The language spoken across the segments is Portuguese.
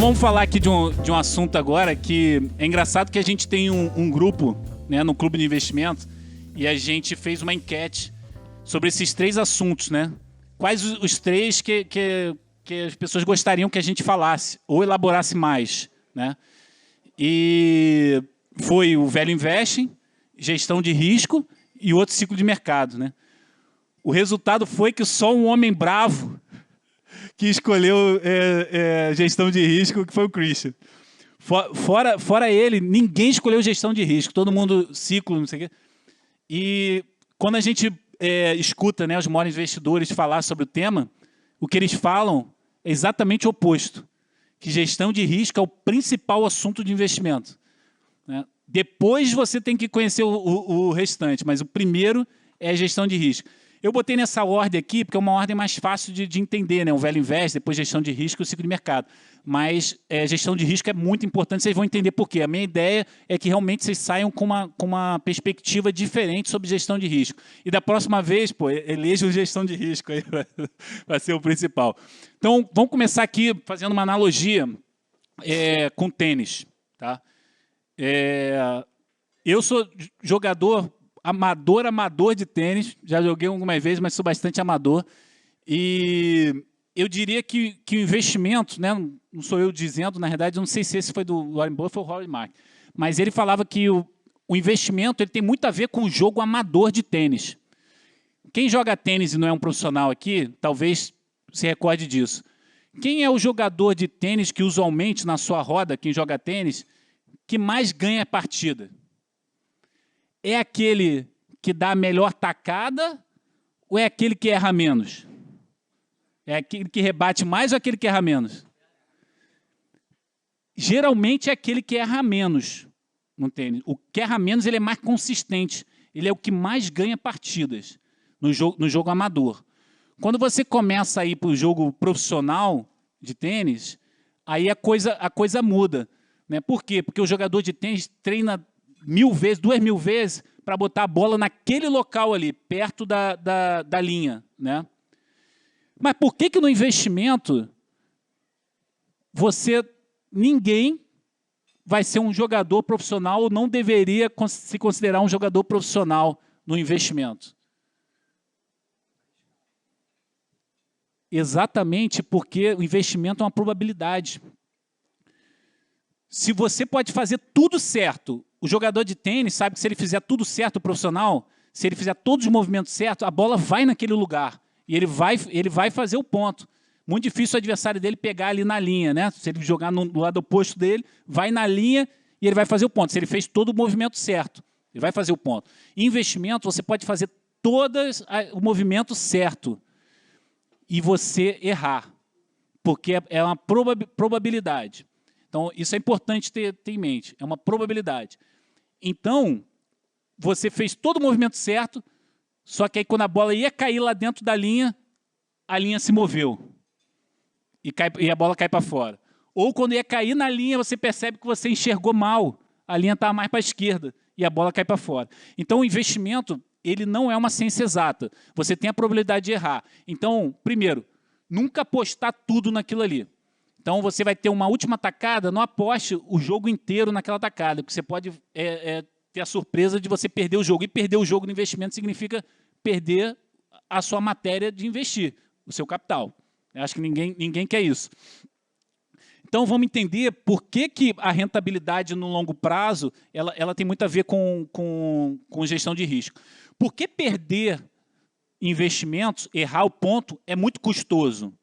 vamos falar aqui de um assunto agora que é engraçado que a gente tem um grupo, né, no Clube de Investimento, e a gente fez uma enquete sobre esses 3 assuntos, né? Quais os 3 que as pessoas gostariam que a gente falasse ou elaborasse mais, né? E foi o Velho Investing, gestão de risco e outro ciclo de mercado, né? O resultado foi que só um homem bravo que escolheu gestão de risco, que foi o Christian. Fora ele, ninguém escolheu gestão de risco, todo mundo ciclo, não sei o quê. E quando a gente escuta, né, os maiores investidores falar sobre o tema, o que eles falam é exatamente o oposto, que gestão de risco é o principal assunto de investimento, né? Depois você tem que conhecer o restante, mas o primeiro é a gestão de risco. Eu botei nessa ordem aqui, porque é uma ordem mais fácil de entender, né? O Velho Invest, depois gestão de risco e o ciclo de mercado. Mas gestão de risco é muito importante, vocês vão entender por quê. A minha ideia é que realmente vocês saiam com uma perspectiva diferente sobre gestão de risco. E da próxima vez, pô, elejam gestão de risco, aí vai ser o principal. Então, vamos começar aqui fazendo uma analogia com tênis, tá? Eu sou jogador amador de tênis, já joguei algumas vezes, mas sou bastante amador. E eu diria que o investimento, né, não sou eu dizendo, na verdade, não sei se esse foi do Warren Buffett ou Howard Marks, mas ele falava que o investimento ele tem muito a ver com o jogo amador de tênis. Quem joga tênis e não é um profissional aqui, talvez se recorde disso. Quem é o jogador de tênis que usualmente na sua roda, quem joga tênis, que mais ganha a partida? É aquele que dá a melhor tacada ou é aquele que erra menos? É aquele que rebate mais ou aquele que erra menos? Geralmente é aquele que erra menos no tênis. O que erra menos ele é mais consistente. Ele é o que mais ganha partidas no jogo amador. Quando você começa a ir para o jogo profissional de tênis, aí a coisa muda, né? Por quê? Porque o jogador de tênis treina 1000 vezes, 2000 vezes, para botar a bola naquele local ali, perto da linha, né? Mas por que no investimento ninguém vai ser um jogador profissional ou não deveria se considerar um jogador profissional no investimento? Exatamente porque o investimento é uma probabilidade. Se você pode fazer tudo certo, o jogador de tênis sabe que se ele fizer tudo certo, o profissional, se ele fizer todos os movimentos certos, a bola vai naquele lugar e ele vai fazer o ponto. Muito difícil o adversário dele pegar ali na linha, né? Se ele jogar no lado oposto dele, vai na linha e ele vai fazer o ponto. Se ele fez todo o movimento certo, ele vai fazer o ponto. Em investimento, você pode fazer o movimento certo e você errar, porque é uma probabilidade. Então, isso é importante ter em mente, é uma probabilidade. Então, você fez todo o movimento certo, só que aí quando a bola ia cair lá dentro da linha, a linha se moveu e a bola cai para fora. Ou quando ia cair na linha, você percebe que você enxergou mal, a linha estava mais para a esquerda e a bola cai para fora. Então, o investimento ele não é uma ciência exata, você tem a probabilidade de errar. Então, primeiro, nunca apostar tudo naquilo ali. Então, você vai ter uma última tacada, não aposte o jogo inteiro naquela tacada, porque você pode ter a surpresa de você perder o jogo. E perder o jogo no investimento significa perder a sua matéria de investir, o seu capital. Eu acho que ninguém quer isso. Então, vamos entender por que a rentabilidade no longo prazo ela tem muito a ver com gestão de risco. Por que perder investimentos, errar o ponto, é muito custoso?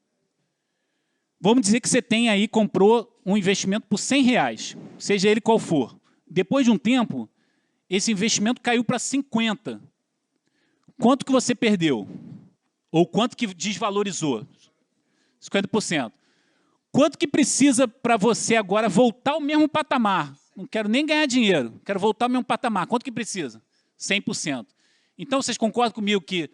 Vamos dizer que você comprou um investimento por R$100, seja ele qual for. Depois de um tempo, esse investimento caiu para 50. Quanto que você perdeu? Ou quanto que desvalorizou? 50%. Quanto que precisa para você agora voltar ao mesmo patamar? Não quero nem ganhar dinheiro, quero voltar ao mesmo patamar. Quanto que precisa? 100%. Então, vocês concordam comigo que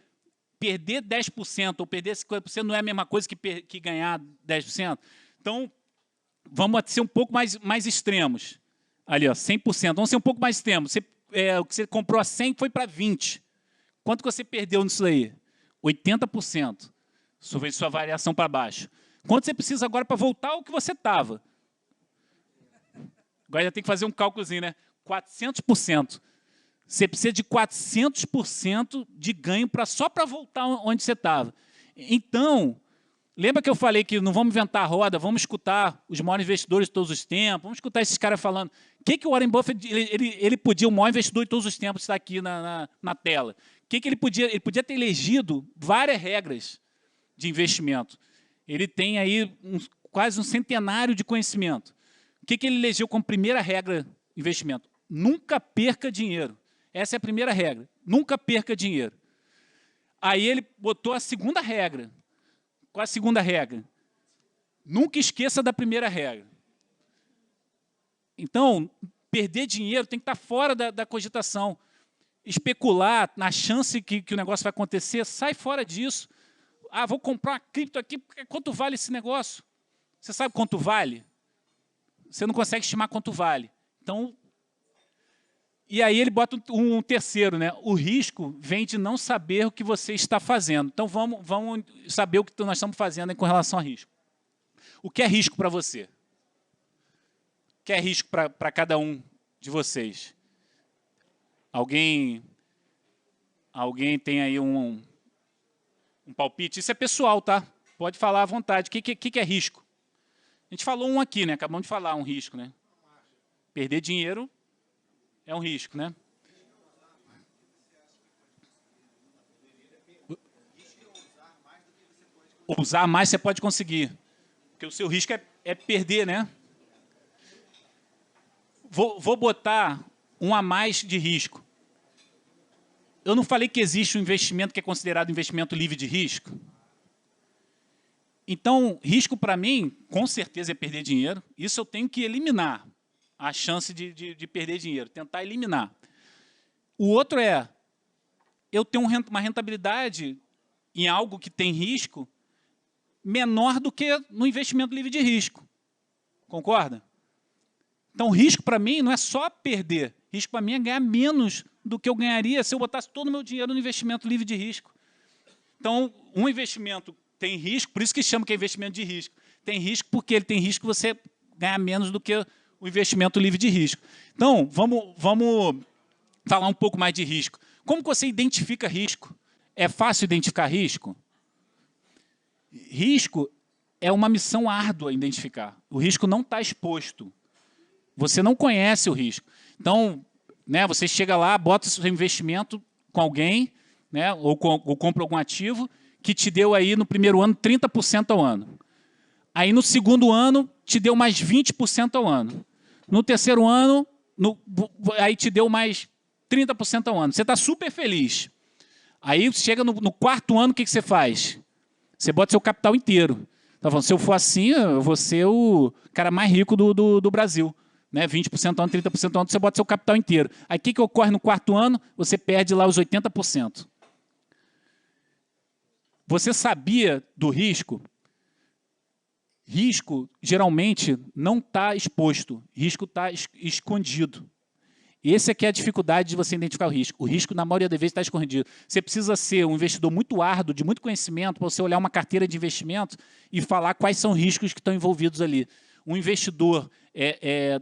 perder 10% ou perder 50% não é a mesma coisa que ganhar 10%? Então, vamos ser um pouco mais extremos. Ali, ó, 100%. Vamos ser um pouco mais extremos. O que você comprou a 100 foi para 20. Quanto que você perdeu nisso aí? 80%. Sua variação para baixo. Quanto você precisa agora para voltar ao que você estava? Agora já tem que fazer um cálculozinho, né? 400%. Você precisa de 400% de ganho só para voltar onde você estava. Então, lembra que eu falei que não vamos inventar a roda, vamos escutar os maiores investidores de todos os tempos, vamos escutar esses caras falando. O que o Warren Buffett, ele podia, o maior investidor de todos os tempos, está aqui na tela. O que ele podia? Ele podia ter elegido várias regras de investimento. Ele tem aí quase um centenário de conhecimento. O que ele elegeu como primeira regra de investimento? Nunca perca dinheiro. Essa é a primeira regra. Nunca perca dinheiro. Aí ele botou a segunda regra. Qual a segunda regra? Nunca esqueça da primeira regra. Então, perder dinheiro tem que estar fora da cogitação. Especular na chance que o negócio vai acontecer, sai fora disso. Ah, vou comprar uma cripto aqui, quanto vale esse negócio? Você sabe quanto vale? Você não consegue estimar quanto vale. Então, e aí ele bota um terceiro, né? O risco vem de não saber o que você está fazendo. Então, vamos saber o que nós estamos fazendo com relação a risco. O que é risco para você? O que é risco para cada um de vocês? Alguém tem aí um palpite? Isso é pessoal, tá? Pode falar à vontade. O que é risco? A gente falou um aqui, né? Acabamos de falar um risco, né? Perder dinheiro é um risco, né? Usar mais você pode conseguir. Porque o seu risco é perder, né? Vou botar um a mais de risco. Eu não falei que existe um investimento que é considerado investimento livre de risco? Então, risco para mim, com certeza, é perder dinheiro. Isso eu tenho que eliminar, a chance de perder dinheiro, tentar eliminar. O outro é, eu tenho uma rentabilidade em algo que tem risco menor do que no investimento livre de risco. Concorda? Então, risco para mim não é só perder. Risco para mim é ganhar menos do que eu ganharia se eu botasse todo o meu dinheiro no investimento livre de risco. Então, um investimento tem risco, por isso que chama que é investimento de risco. Tem risco porque ele tem risco você ganhar menos do que o investimento livre de risco. Então, vamos falar um pouco mais de risco. Como que você identifica risco? É fácil identificar risco? Risco é uma missão árdua identificar. O risco não está exposto. Você não conhece o risco. Então, né, você chega lá, bota o seu investimento com alguém, né, ou compra algum ativo, que te deu aí no primeiro ano 30% ao ano. Aí no segundo ano, te deu mais 20% ao ano. No terceiro ano, aí te deu mais 30% ao ano. Você está super feliz. Aí chega no quarto ano, o que você faz? Você bota seu capital inteiro. Tá falando, se eu for assim, eu vou ser o cara mais rico do Brasil. Né? 20% ao ano, 30% ao ano, você bota seu capital inteiro. Aí o que ocorre no quarto ano? Você perde lá os 80%. Você sabia do risco? Risco, geralmente, não está exposto. Risco está escondido. Essa é que é a dificuldade de você identificar o risco. O risco, na maioria das vezes, está escondido. Você precisa ser um investidor muito árduo, de muito conhecimento, para você olhar uma carteira de investimento e falar quais são os riscos que estão envolvidos ali. Um investidor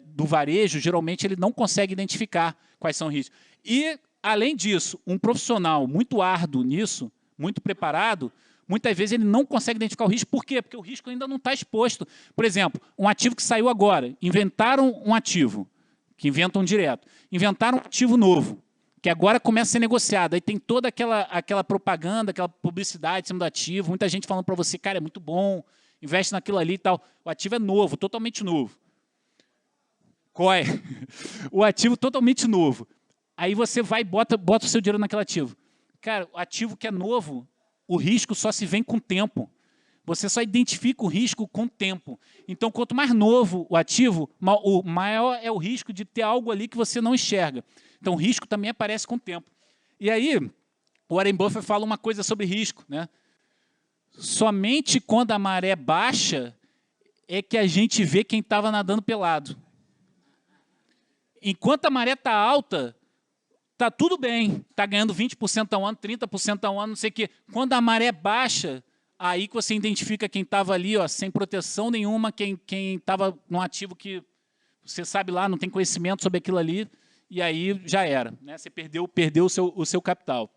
do varejo, geralmente, ele não consegue identificar quais são os riscos. E, além disso, um profissional muito árduo nisso, muito preparado, muitas vezes ele não consegue identificar o risco. Por quê? Porque o risco ainda não está exposto. Por exemplo, um ativo que saiu agora, inventaram um ativo, que inventam direto, inventaram um ativo novo, que agora começa a ser negociado. Aí tem toda aquela propaganda, aquela publicidade em cima do ativo, muita gente falando para você, cara, é muito bom, investe naquilo ali e tal. O ativo é novo, totalmente novo. Qual é? O ativo totalmente novo. Aí você vai e bota o seu dinheiro naquele ativo. Cara, o ativo que é novo, o risco só se vem com o tempo. Você só identifica o risco com o tempo. Então, quanto mais novo o ativo, o maior é o risco de ter algo ali que você não enxerga. Então, o risco também aparece com o tempo. E aí, o Warren Buffett fala uma coisa sobre risco, né? Somente quando a maré baixa é que a gente vê quem estava nadando pelado. Enquanto a maré está alta, está tudo bem. Está ganhando 20% ao ano, 30% ao ano, não sei o quê. Quando a maré baixa, aí que você identifica quem estava ali, ó, sem proteção nenhuma, quem estava num ativo que você sabe lá, não tem conhecimento sobre aquilo ali, e aí já era, né? Você perdeu o seu capital.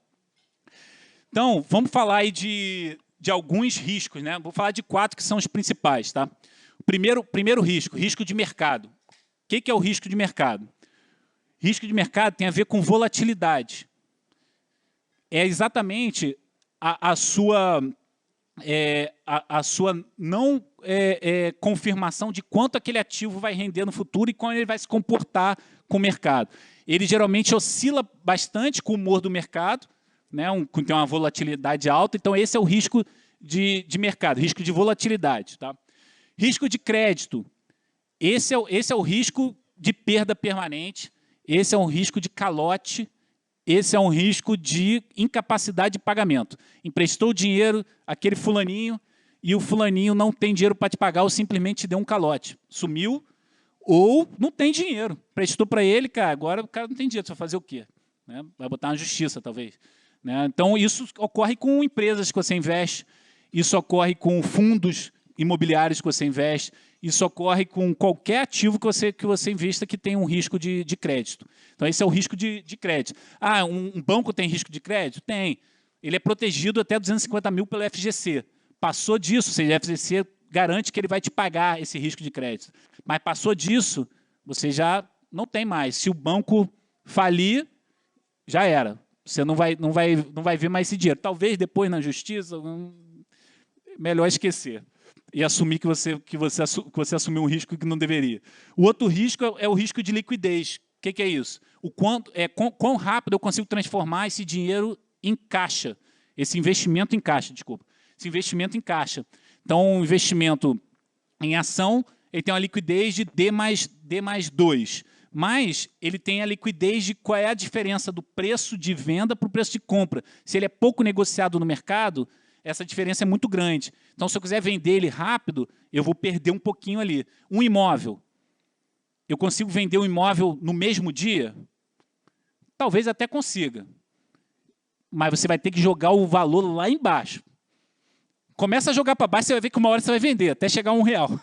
Então, vamos falar aí de alguns riscos, né? Vou falar de 4 que são os principais, tá? O primeiro risco de mercado. O que é o risco de mercado? Risco de mercado tem a ver com volatilidade. É exatamente a sua não confirmação de quanto aquele ativo vai render no futuro e como ele vai se comportar com o mercado. Ele geralmente oscila bastante com o humor do mercado, né, tem uma volatilidade alta, então esse é o risco de mercado, risco de volatilidade. Tá? Risco de crédito, esse é o risco de perda permanente, esse é um risco de calote, esse é um risco de incapacidade de pagamento. Emprestou dinheiro àquele fulaninho e o fulaninho não tem dinheiro para te pagar ou simplesmente te deu um calote. Sumiu ou não tem dinheiro. Prestou para ele, cara, agora o cara não tem dinheiro, você vai fazer o quê? Né? Vai botar na justiça, talvez. Né? Então, isso ocorre com empresas que você investe, isso ocorre com fundos imobiliários que você investe, isso ocorre com qualquer ativo que você invista que tem um risco de crédito. Então, esse é o risco de crédito. Ah, um banco tem risco de crédito? Tem. Ele é protegido até 250 mil pelo FGC. Passou disso, ou seja, o FGC garante que ele vai te pagar esse risco de crédito. Mas passou disso, você já não tem mais. Se o banco falir, já era. Você não vai ver mais esse dinheiro. Talvez depois na justiça, melhor esquecer. E assumir que você assumiu um risco que não deveria. O outro risco é o risco de liquidez. O que é isso? Quão rápido eu consigo transformar esse dinheiro em caixa. Esse investimento em caixa, desculpa. Esse investimento em caixa. Então, o investimento em ação, ele tem uma liquidez de D+2. Mas ele tem a liquidez de qual é a diferença do preço de venda para o preço de compra. Se ele é pouco negociado no mercado, essa diferença é muito grande. Então, se eu quiser vender ele rápido, eu vou perder um pouquinho ali. Um imóvel, eu consigo vender um imóvel no mesmo dia? Talvez até consiga. Mas você vai ter que jogar o valor lá embaixo. Começa a jogar para baixo, você vai ver que uma hora você vai vender, até chegar a R$1.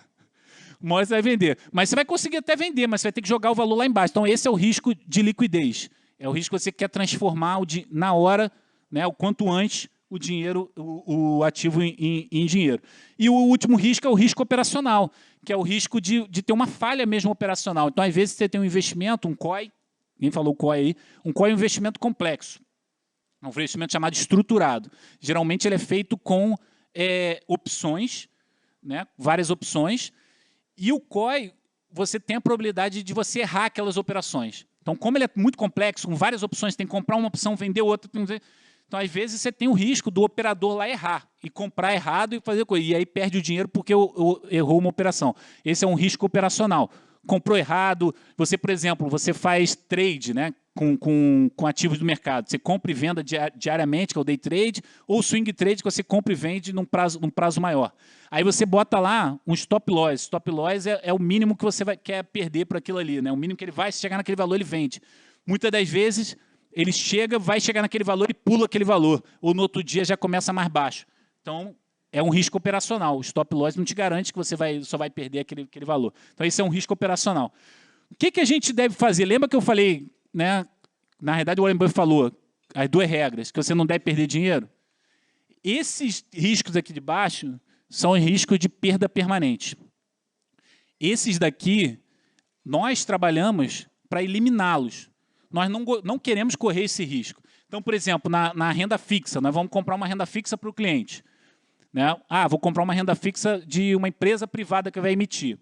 Uma hora você vai vender. Mas você vai conseguir até vender, mas você vai ter que jogar o valor lá embaixo. Então, esse é o risco de liquidez. É o risco que você quer transformar na hora, né, o quanto antes, o dinheiro, o ativo em dinheiro. E o último risco é o risco operacional, que é o risco de ter uma falha mesmo operacional. Então, às vezes, você tem um investimento, um COI, ninguém falou COI aí, um COI é um investimento complexo. É um investimento chamado estruturado. Geralmente, ele é feito com opções, né, várias opções, e o COI, você tem a probabilidade de você errar aquelas operações. Então, como ele é muito complexo, com várias opções, tem que comprar uma opção, vender outra. Então, às vezes, você tem o risco do operador lá errar e comprar errado e fazer coisa. E aí perde o dinheiro porque errou uma operação. Esse é um risco operacional. Comprou errado. Você, por exemplo, você faz trade, né, com ativos do mercado. Você compra e venda diariamente, que é o day trade, ou swing trade, que você compra e vende num prazo maior. Aí você bota lá um stop loss. Stop loss é o mínimo que você quer perder para aquilo ali. Né? O mínimo que ele vai, se chegar naquele valor, ele vende. Muitas das vezes, ele vai chegar naquele valor e pula aquele valor. Ou no outro dia já começa mais baixo. Então, é um risco operacional. O stop loss não te garante que você só vai perder aquele valor. Então, esse é um risco operacional. O que a gente deve fazer? Lembra que eu falei, né? Na realidade, o Warren Buffett falou as 2 regras, que você não deve perder dinheiro. Esses riscos aqui de baixo são os riscos de perda permanente. Esses daqui, nós trabalhamos para eliminá-los. Nós não queremos correr esse risco. Então, por exemplo, na renda fixa, nós vamos comprar uma renda fixa para o cliente. Né? Ah, vou comprar uma renda fixa de uma empresa privada que vai emitir.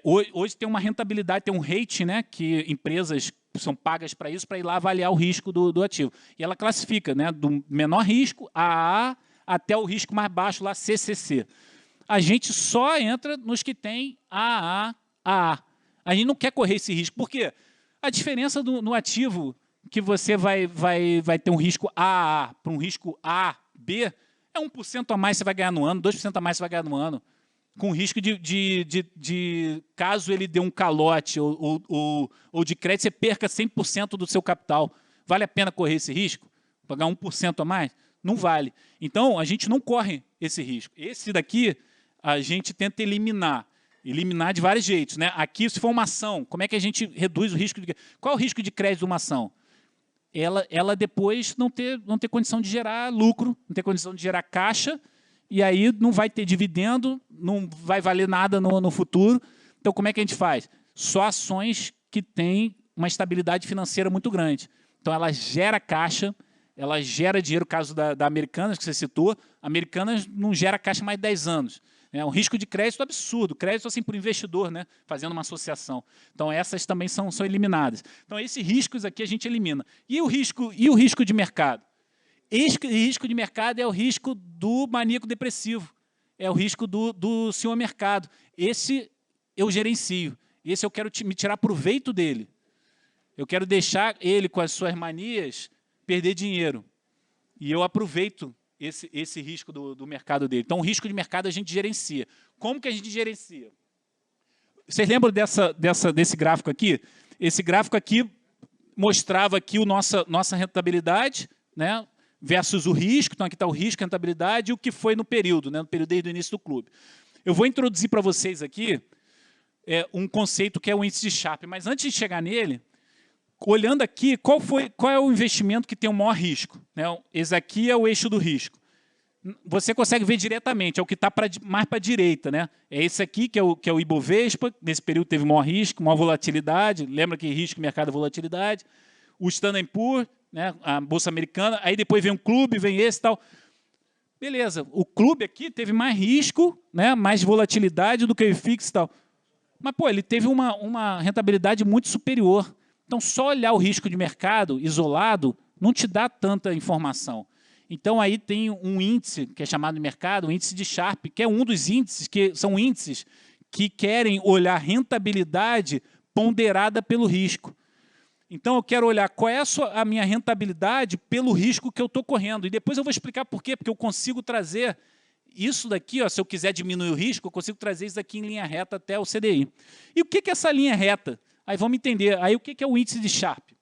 Hoje tem uma rentabilidade, tem um rating, né, que empresas são pagas para isso, para ir lá avaliar o risco do ativo. E ela classifica, né, do menor risco, AA, até o risco mais baixo, lá, CCC. A gente só entra nos que tem AA, AA. A gente não quer correr esse risco. Por quê? A diferença no ativo que você vai ter um risco AA para um risco AB é 1% a mais você vai ganhar no ano, 2% a mais você vai ganhar no ano. Com risco de caso ele dê um calote ou de crédito, você perca 100% do seu capital. Vale a pena correr esse risco? Pagar 1% a mais? Não vale. Então, a gente não corre esse risco. Esse daqui, a gente tenta eliminar. Eliminar de vários jeitos, né? Aqui, se for uma ação, como é que a gente reduz o risco de... Qual é o risco de crédito de uma ação? Ela depois não ter condição de gerar lucro, não ter condição de gerar caixa, e aí não vai ter dividendo, não vai valer nada no futuro. Então, como é que a gente faz? Só ações que têm uma estabilidade financeira muito grande. Então, ela gera caixa, ela gera dinheiro, caso da Americanas, que você citou. A Americanas não gera caixa mais de 10 anos. É um risco de crédito absurdo, crédito assim por investidor, né, fazendo uma associação. Então, essas também são eliminadas. Então, esses riscos aqui a gente elimina. E o risco de mercado? Risco de mercado é o risco do maníaco depressivo, é o risco do senhor mercado. Esse eu gerencio, esse eu quero me tirar proveito dele. Eu quero deixar ele, com as suas manias, perder dinheiro. E eu aproveito esse risco do mercado dele. Então, o risco de mercado a gente gerencia. Como que a gente gerencia? Vocês lembram desse gráfico aqui? Esse gráfico aqui mostrava aqui nossa rentabilidade, né, versus o risco. Então, aqui está o risco, a rentabilidade e o que foi no período, né, no período desde o início do clube. Eu vou introduzir para vocês aqui um conceito que é o índice de Sharpe. Mas antes de chegar nele, olhando aqui, qual é o investimento que tem o maior risco? Né? Esse aqui é o eixo do risco. Você consegue ver diretamente, é o que está mais para a direita. Né? É esse aqui, que é o Ibovespa, nesse período teve maior risco, maior volatilidade, lembra que risco, mercado, volatilidade. O Standard & Poor's, né? A Bolsa Americana, aí depois vem um clube, vem esse e tal. Beleza, o clube aqui teve mais risco, né? Mais volatilidade do que o IFIX e tal. Mas, pô, ele teve uma rentabilidade muito superior. Então, só olhar o risco de mercado isolado não te dá tanta informação. Então, aí tem um índice que é chamado de mercado, o índice de Sharpe, que é um dos índices, que são índices que querem olhar rentabilidade ponderada pelo risco. Então, eu quero olhar qual é a minha rentabilidade pelo risco que eu estou correndo. E depois eu vou explicar por quê, porque eu consigo trazer isso daqui, ó, se eu quiser diminuir o risco, eu consigo trazer isso daqui em linha reta até o CDI. E o que é essa linha reta? Aí vamos entender. Aí o que é o índice de Sharpe?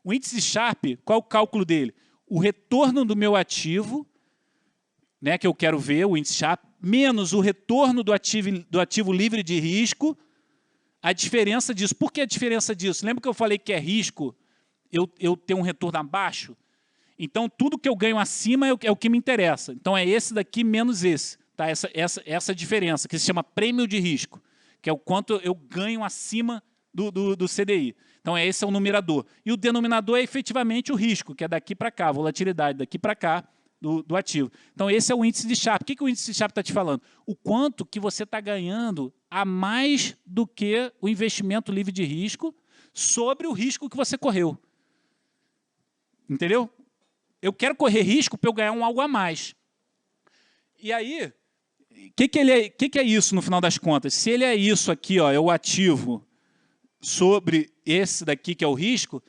O índice de Sharpe, qual é o cálculo dele? O retorno do meu ativo, né, que eu quero ver, o índice Sharpe, menos o retorno do ativo livre de risco, a diferença disso. Por que a diferença disso? Lembra que eu falei que é risco eu ter um retorno abaixo? Então, tudo que eu ganho acima é o que me interessa. Então, é esse daqui menos esse. Tá? Essa diferença, que se chama prêmio de risco, que é o quanto eu ganho acima do CDI. Então, esse é o numerador. E o denominador é efetivamente o risco, que é daqui para cá, a volatilidade daqui para cá do ativo. Então, esse é o índice de Sharpe. O que o índice de Sharpe está te falando? O quanto que você está ganhando a mais do que o investimento livre de risco sobre o risco que você correu. Entendeu? Eu quero correr risco para eu ganhar algo a mais. E aí, o que é isso no final das contas? Se ele é isso aqui, ó, é o ativo sobre esse daqui que é o risco,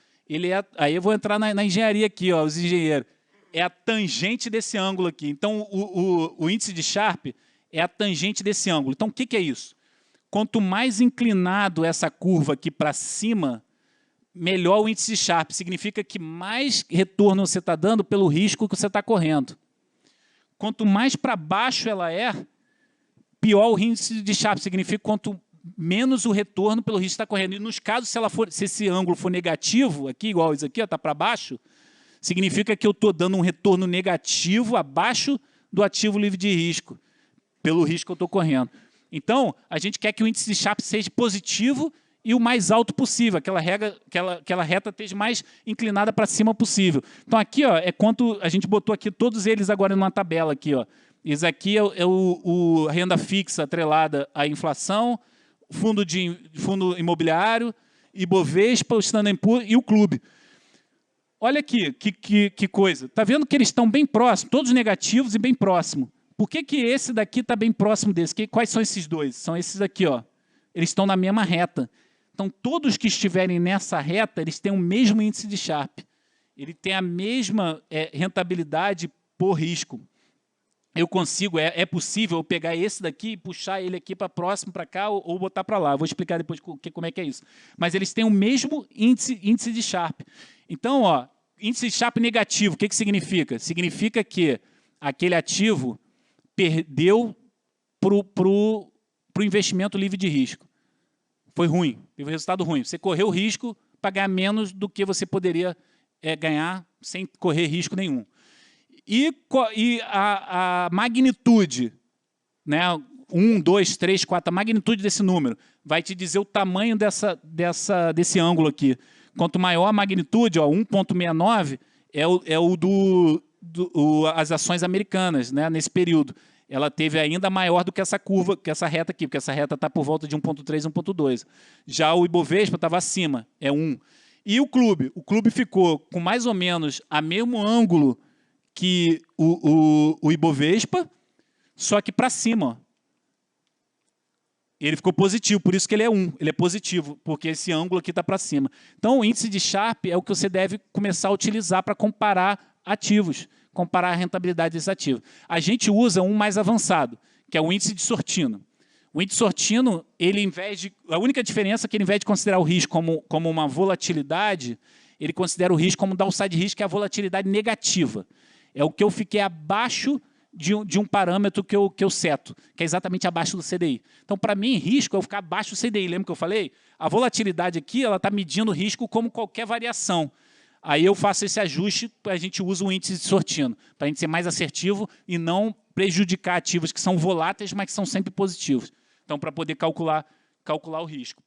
aí eu vou entrar na engenharia aqui, ó, os engenheiros. É a tangente desse ângulo aqui. Então, o índice de Sharpe é a tangente desse ângulo. Então, o que é isso? Quanto mais inclinado essa curva aqui para cima, melhor o índice de Sharpe. Significa que mais retorno você está dando pelo risco que você está correndo. Quanto mais para baixo ela é, pior o índice de Sharpe. Significa quanto menos o retorno pelo risco que está correndo. E nos casos, se esse ângulo for negativo, aqui, igual isso aqui, está para baixo, significa que eu estou dando um retorno negativo abaixo do ativo livre de risco, pelo risco que eu estou correndo. Então, a gente quer que o índice de Sharpe seja positivo e o mais alto possível, aquela reta esteja mais inclinada para cima possível. Então, aqui ó, é quanto a gente botou aqui, todos eles agora numa tabela. Aqui, ó. Isso aqui é a renda fixa atrelada à inflação, fundo imobiliário, Ibovespa, o Standard & Poor's e o clube. Olha aqui, que coisa. Está vendo que eles estão bem próximos, todos negativos e bem próximos. Por que esse daqui está bem próximo desse? Quais são esses dois? São esses aqui, ó. Eles estão na mesma reta. Então, todos que estiverem nessa reta, eles têm o mesmo índice de Sharpe. Ele tem a mesma rentabilidade por risco. Eu consigo, é possível eu pegar esse daqui e puxar ele aqui para próximo, para cá, ou botar para lá. Eu vou explicar depois como é que é isso. Mas eles têm o mesmo índice de Sharpe. Então, ó, índice de Sharpe negativo, o que significa? Significa que aquele ativo perdeu para o investimento livre de risco. Foi ruim, teve um resultado ruim. Você correu o risco para ganhar menos do que você poderia ganhar sem correr risco nenhum. E a magnitude, né, 1, 2, 3, 4, a magnitude desse número vai te dizer o tamanho desse ângulo aqui. Quanto maior a magnitude, 1,69 é o as ações americanas, né, nesse período. Ela teve ainda maior do que essa curva, que essa reta aqui, porque essa reta está por volta de 1,3, 1,2. Já o Ibovespa estava acima, é 1. E o clube ficou com mais ou menos a mesmo ângulo que o Ibovespa, só que para cima. Ele ficou positivo, por isso que ele é 1. Ele é positivo, porque esse ângulo aqui está para cima. Então, o índice de Sharpe é o que você deve começar a utilizar para comparar ativos, comparar a rentabilidade desses ativos. A gente usa um mais avançado, que é o índice de Sortino. O índice Sortino, a única diferença é que ele, ao invés de considerar o risco como uma volatilidade, ele considera o risco como downside risk, que é a volatilidade negativa. É o que eu fiquei abaixo de um parâmetro que eu seto, que é exatamente abaixo do CDI. Então, para mim, risco é eu ficar abaixo do CDI. Lembra que eu falei? A volatilidade aqui ela está medindo o risco como qualquer variação. Aí eu faço esse ajuste, a gente usa o índice de Sortino, para a gente ser mais assertivo e não prejudicar ativos que são voláteis, mas que são sempre positivos. Então, para poder calcular o risco.